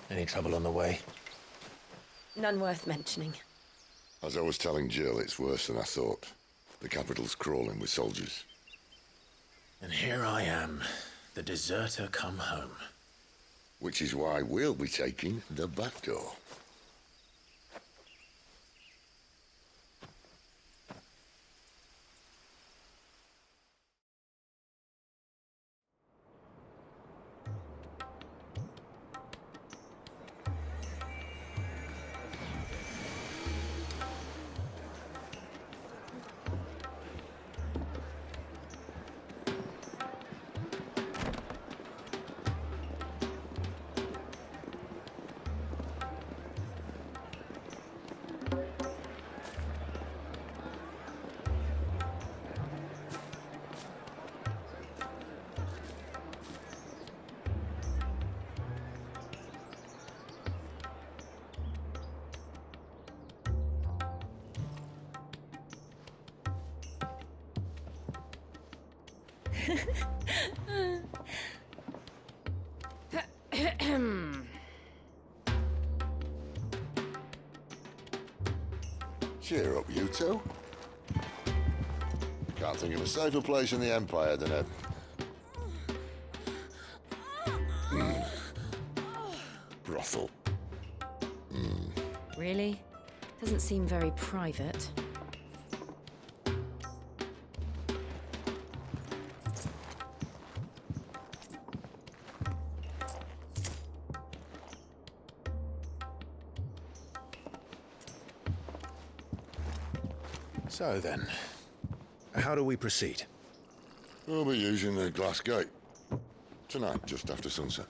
Any trouble on the way? None worth mentioning. As I was telling Jill, it's worse than I thought. The capital's crawling with soldiers. And here I am, the deserter come home. Which is why we'll be taking the back door. Cheer up, you two. Can't think of a safer place in the Empire than a... brothel. Really? Doesn't seem very private. So then, how do we proceed? We'll be using the glass gate. Tonight, just after sunset.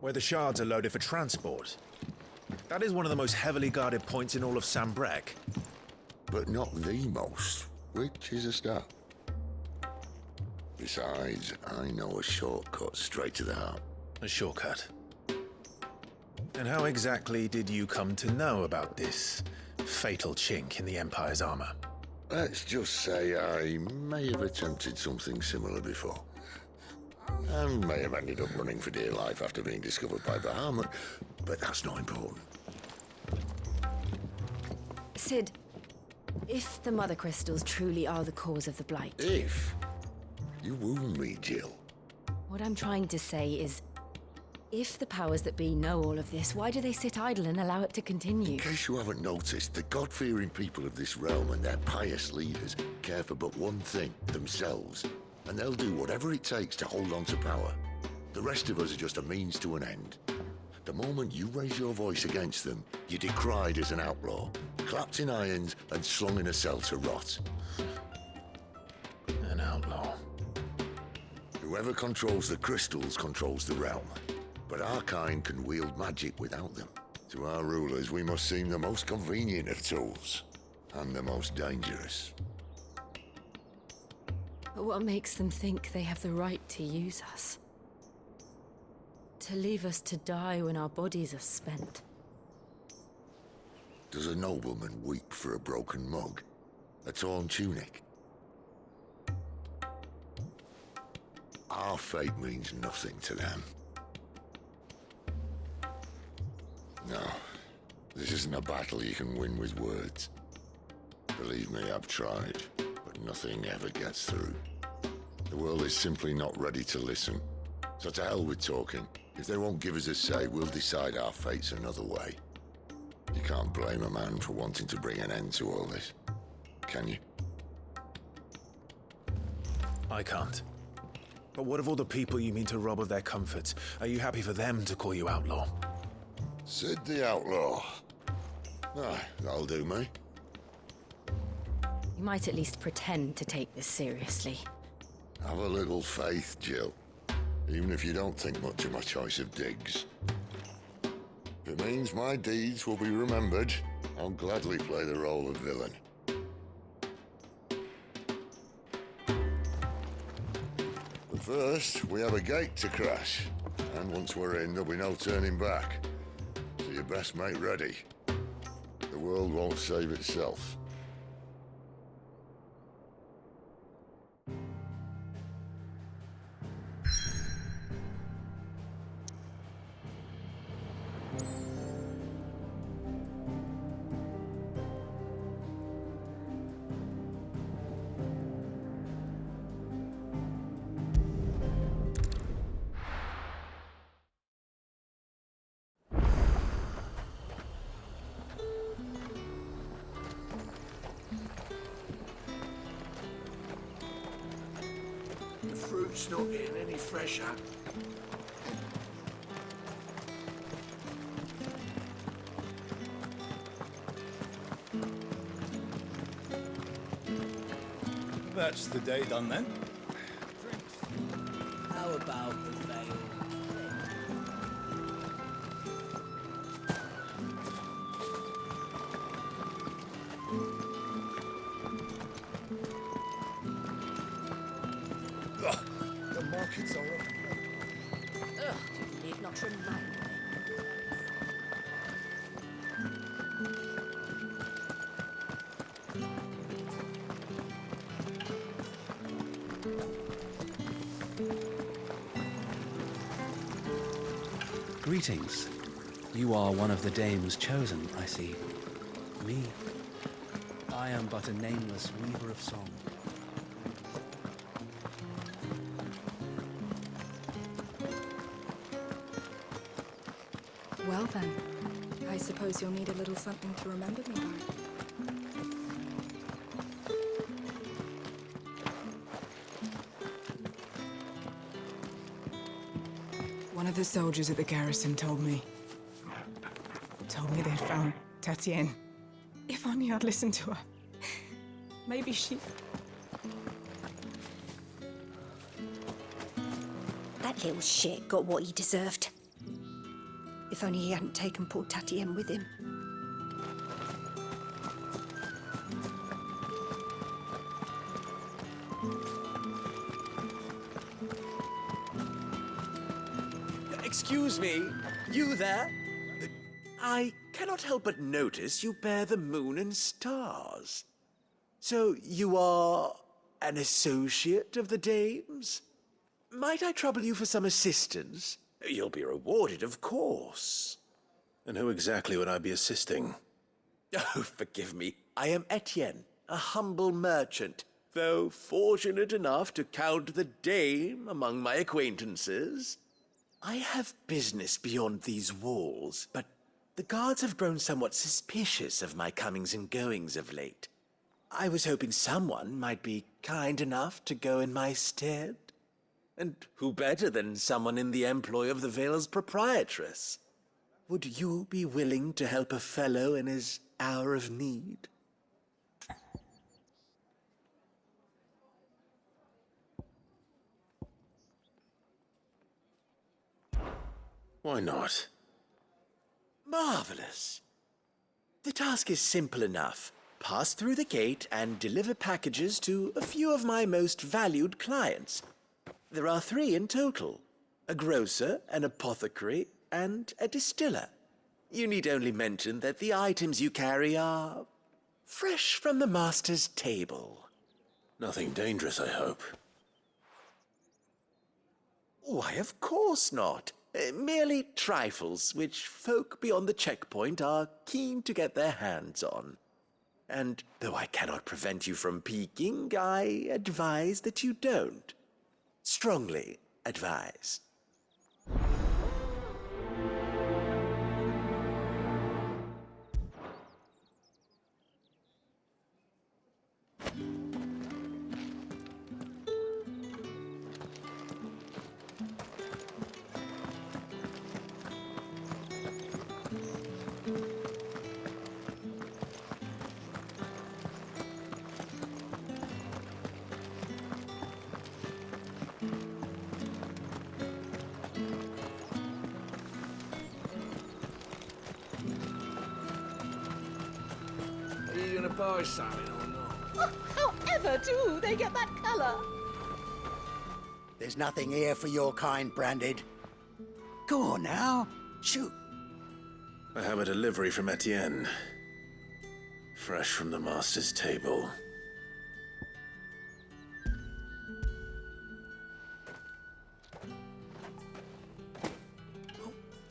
Where the shards are loaded for transport. That is one of the most heavily guarded points in all of Sambrec. But not the most, which is a start. Besides, I know a shortcut straight to the heart. A shortcut. And how exactly did you come to know about this fatal chink in the Empire's armor? Let's just say I may have attempted something similar before. And may have ended up running for dear life after being discovered by Bahamut, but that's not important. Sid, if the Mother Crystals truly are the cause of the Blight... If? You wound me, Jill. What I'm trying to say is, if the powers that be know all of this, why do they sit idle and allow it to continue? In case you haven't noticed, the God-fearing people of this realm and their pious leaders care for but one thing, themselves. And they'll do whatever it takes to hold on to power. The rest of us are just a means to an end. The moment you raise your voice against them, you're decried as an outlaw, clapped in irons and slung in a cell to rot. An outlaw. Whoever controls the crystals controls the realm. But our kind can wield magic without them. To our rulers, we must seem the most convenient of tools. And the most dangerous. But what makes them think they have the right to use us? To leave us to die when our bodies are spent? Does a nobleman weep for a broken mug? A torn tunic? Our fate means nothing to them. No, this isn't a battle you can win with words. Believe me, I've tried, but nothing ever gets through. The world is simply not ready to listen. So to hell with talking. If they won't give us a say, we'll decide our fates another way. You can't blame a man for wanting to bring an end to all this, can you? I can't. But what of all the people you mean to rob of their comforts? Are you happy for them to call you outlaw? Sid the Outlaw. Aye, that'll do me. You might at least pretend to take this seriously. Have a little faith, Jill. Even if you don't think much of my choice of digs. If it means my deeds will be remembered, I'll gladly play the role of villain. But first, we have a gate to crash. And once we're in, there'll be no turning back. So you best make ready. The world won't save itself. It's not getting any fresher. That's the day done then. How about the veil? The markets are up. Ugh, you need not remind me. Greetings. You are one of the dames chosen, I see. Me? I am but a nameless weaver of song. Well then, I suppose you'll need a little something to remember me by. One of the soldiers at the garrison told me they'd found Tatienne. If only I'd listened to her. Maybe she... That little shit got what he deserved. If only he hadn't taken poor Tatienne with him. Excuse me, you there? I cannot help but notice you bear the moon and stars. So you are an associate of the dames? Might I trouble you for some assistance? You'll be rewarded, of course. And who exactly would I be assisting? Oh, forgive me. I am Etienne, a humble merchant, though fortunate enough to count the dame among my acquaintances. I have business beyond these walls, but the guards have grown somewhat suspicious of my comings and goings of late. I was hoping someone might be kind enough to go in my stead. And who better than someone in the employ of the Vale's proprietress? Would you be willing to help a fellow in his hour of need? Why not? Marvelous. The task is simple enough. Pass through the gate and deliver packages to a few of my most valued clients. There are 3 in total: a grocer, an apothecary, and a distiller. You need only mention that the items you carry are fresh from the master's table. Nothing dangerous, I hope. Why, of course not. Merely trifles which folk beyond the checkpoint are keen to get their hands on. And though I cannot prevent you from peeking, I advise that you don't. Strongly advise. Are you gonna buy something or not? However do they get that colour? There's nothing here for your kind, Branded. Go on now, shoot. I have a delivery from Etienne. Fresh from the master's table.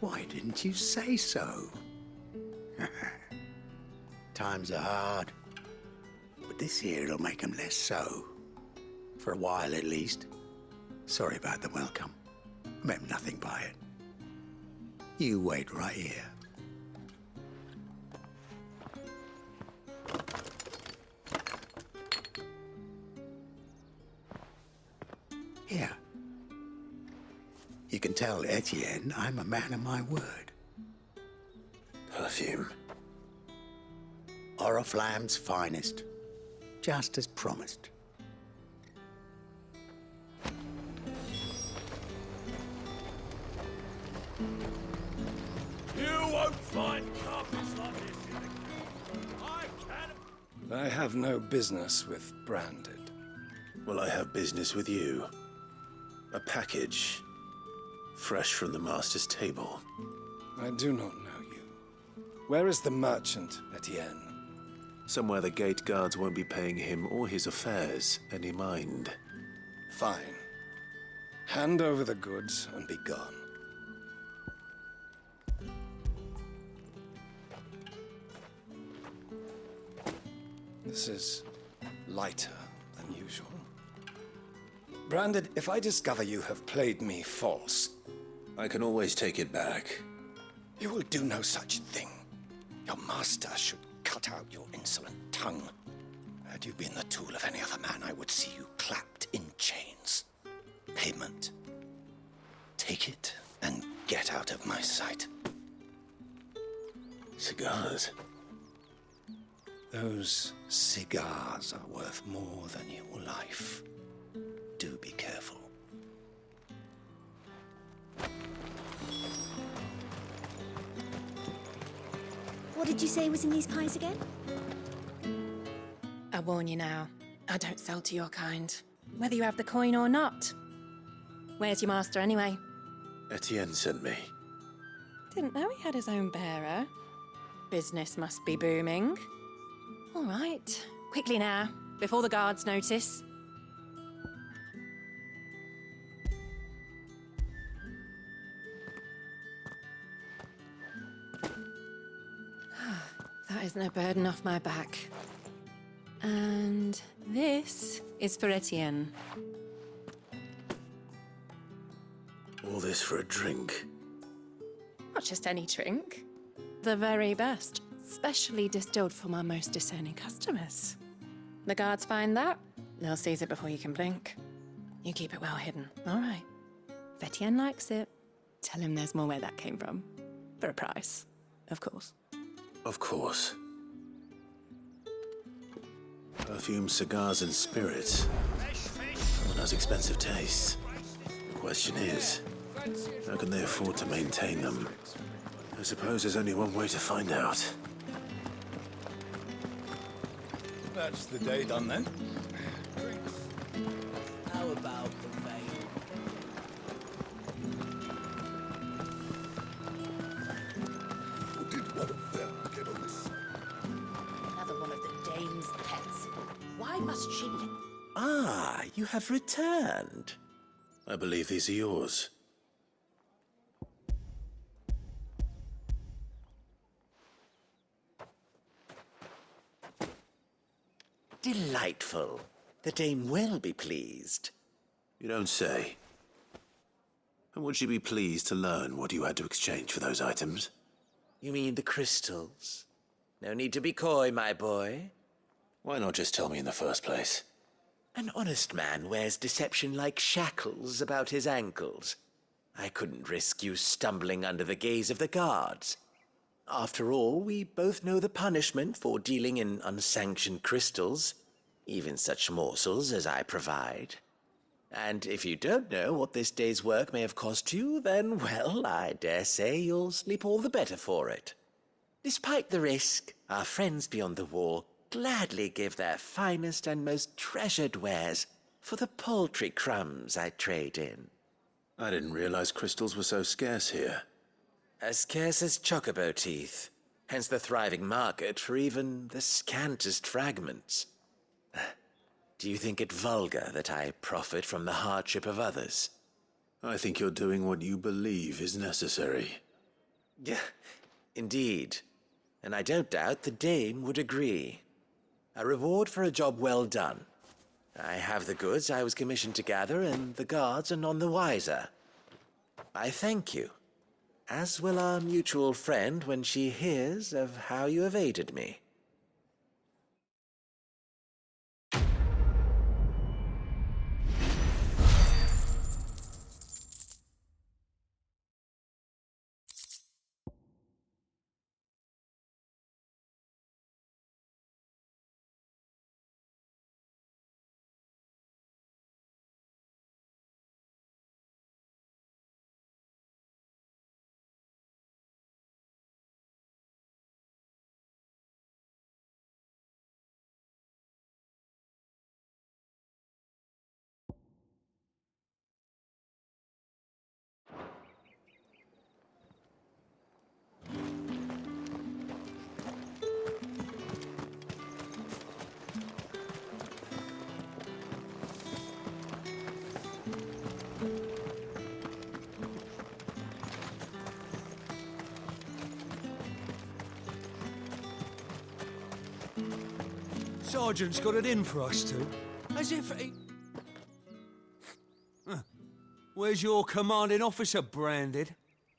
Why didn't you say so? Times are hard, but this here'll make 'em less so. For a while, at least. Sorry about the welcome. Meant nothing by it. You wait right here. Here, can tell Etienne I'm a man of my word. Perfume. Oriflamme's finest. Just as promised. You won't find carpets like this in the... I can... I have no business with Branded. Well, I have business with you. A package. Fresh from the master's table. I do not know you. Where is the merchant, Etienne? Somewhere the gate guards won't be paying him or his affairs any mind. Fine. Hand over the goods and be gone. This is lighter than usual. Branded, if I discover you have played me false... I can always take it back. You will do no such thing. Your master should cut out your insolent tongue. Had you been the tool of any other man, I would see you clapped in chains. Payment. Take it and get out of my sight. Cigars. Those cigars are worth more than your life. Do be careful. What did you say was in these pies again? I warn you now, I don't sell to your kind, whether you have the coin or not. Where's your master anyway? Etienne sent me. Didn't know he had his own bearer. Business must be booming. All right, quickly now, before the guards notice. That is no burden off my back. And this is for Etienne. All this for a drink. Not just any drink. The very best, specially distilled for my most discerning customers. The guards find that, they'll seize it before you can blink. You keep it well hidden, all right? If Etienne likes it, tell him there's more where that came from. For a price, of course. Of course. Perfume, cigars, and spirits. Everyone has expensive tastes. The question is, how can they afford to maintain them? I suppose there's only one way to find out. That's the day done then. How about the veil? Did one of them get on this? Another one of the dame's pets. Why must she live? Ah, you have returned. I believe these are yours. Delightful. The dame will be pleased. You don't say. And would she be pleased to learn what you had to exchange for those items? You mean the crystals? No need to be coy, my boy. Why not just tell me in the first place? An honest man wears deception like shackles about his ankles. I couldn't risk you stumbling under the gaze of the guards. After all, we both know the punishment for dealing in unsanctioned crystals, even such morsels as I provide. And if you don't know what this day's work may have cost you, then, well, I dare say you'll sleep all the better for it. Despite the risk, our friends beyond the wall gladly give their finest and most treasured wares for the paltry crumbs I trade in. I didn't realize crystals were so scarce here. As scarce as chocobo teeth, hence the thriving market for even the scantest fragments. Do you think it vulgar that I profit from the hardship of others? I think you're doing what you believe is necessary. Yeah, indeed. And I don't doubt the dame would agree. A reward for a job well done. I have the goods I was commissioned to gather, and the guards are none the wiser. I thank you, as will our mutual friend when she hears of how you have aided me. Sergeant's got it in for us two. As if he... Where's your commanding officer, Branded?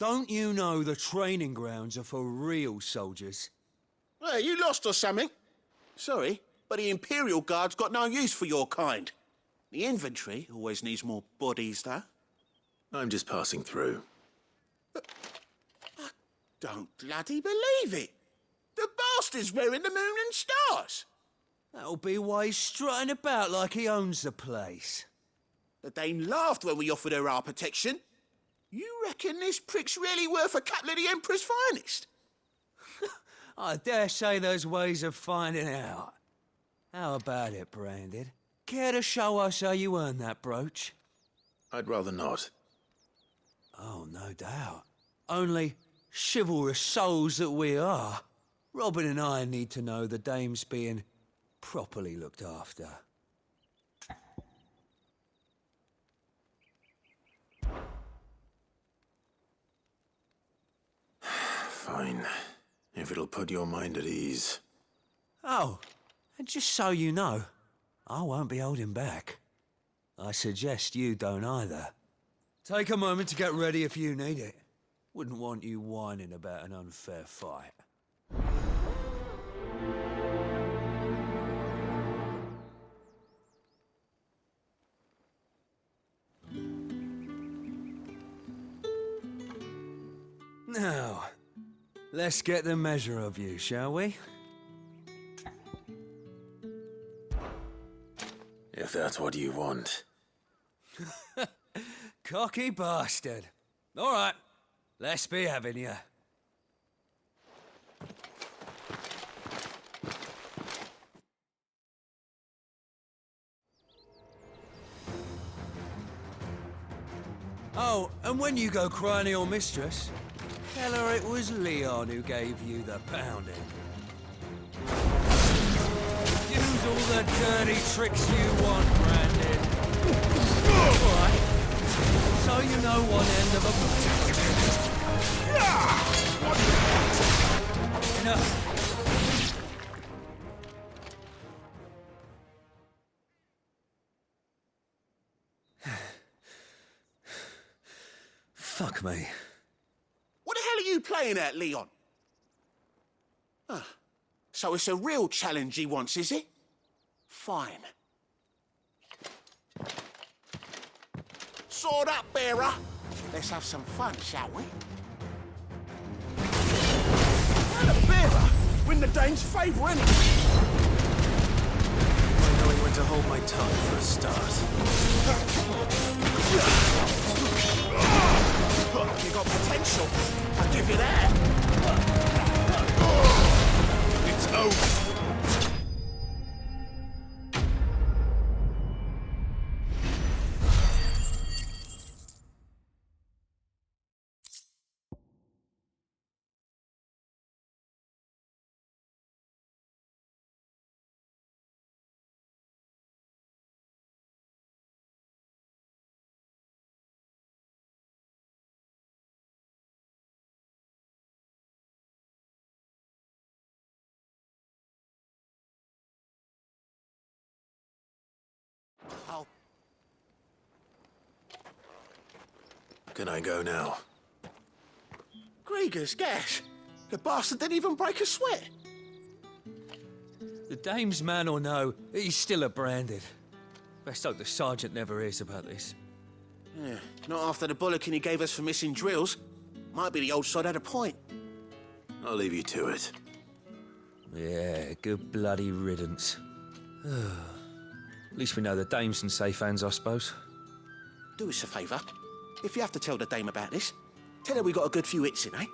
Don't you know the training grounds are for real soldiers? Hey, you lost or something? Sorry, but the Imperial Guard's got no use for your kind. The infantry always needs more bodies, though. I'm just passing through. But I don't bloody believe it. The bastard's wearing the moon and stars. That'll be why he's strutting about like he owns the place. The Dane laughed when we offered her our protection. You reckon this prick's really worth a couple of the Emperor's finest? I dare say there's ways of finding out. How about it, Branded? Care to show us how you earned that brooch? I'd rather not. Oh, no doubt. Only chivalrous souls that we are, Robin and I need to know the dame's being properly looked after. Fine. If it'll put your mind at ease. Oh, and just so you know, I won't be holding back. I suggest you don't either. Take a moment to get ready if you need it. Wouldn't want you whining about an unfair fight. Now, let's get the measure of you, shall we? If that's what you want. Cocky bastard. All right, let's be having you. Oh, and when you go crying to your mistress, tell her it was Leon who gave you the pounding. Use all the dirty tricks you want, Brandon. All right. So you know one end of a... Enough. Fuck me. What the hell are you playing at, Leon? So it's a real challenge he wants, is it? Fine. Sword up, bearer. Let's have some fun, shall we? And a bearer! Win the Dane's favour, innit? By knowing when to hold my tongue for a start. You got potential. I'll give you that. It's over. Can I go now? Gregor's gas. The bastard didn't even break a sweat. The dame's man or no, he's still a Branded. Best hope the sergeant never hears about this. Yeah, not after the bollocking he gave us for missing drills. Might be the old sod had a point. I'll leave you to it. Yeah, good bloody riddance. At least we know the dame's in safe hands, I suppose. Do us a favour. If you have to tell the dame about this, tell her we got a good few hits in, eh?